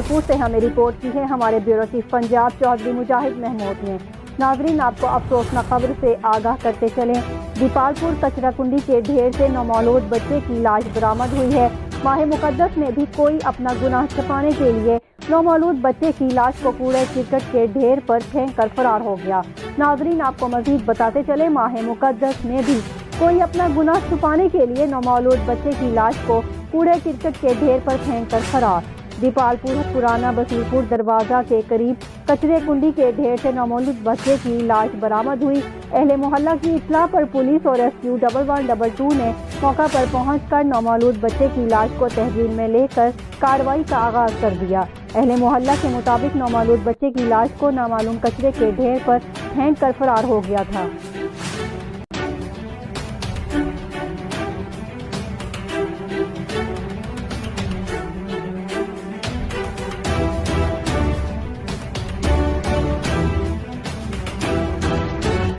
پور سے ہمیں رپورٹ کی ہے ہمارے بیورو چیف پنجاب چودھری مجاہد محمود نے۔ ناظرین، آپ کو افسوسناک خبر سے آگاہ کرتے چلیں، دیپال پور کچرا کنڈی کے ڈھیر سے نومولود بچے کی لاش برآمد ہوئی ہے۔ ماہ مقدس میں بھی کوئی اپنا گناہ چھپانے کے لیے نومولود بچے کی لاش کو کوڑے کرکٹ کے ڈھیر پر پھینک کر فرار ہو گیا۔ ناظرین، آپ کو مزید بتاتے چلیں، ماہ مقدس میں بھی کوئی اپنا گناہ چھپانے کے لیے نومولود بچے کی لاش کو کوڑے کرکٹ کے ڈھیر پر پھینک کر فرار۔ دیپال پور پرانا بصیر پور دروازہ کے قریب کچرے کنڈی کے ڈھیر سے نومولود بچے کی لاش برآمد ہوئی۔ اہل محلہ کی اطلاع پر پولیس اور ریسکیو 1112 نے موقع پر پہنچ کر نومولود بچے کی لاش کو تحویل میں لے کر کارروائی کا آغاز کر دیا۔ اہل محلہ کے مطابق نومولود بچے کی لاش کو نامعلوم کچرے کے ڈھیر پر پھینک کر فرار ہو گیا تھا۔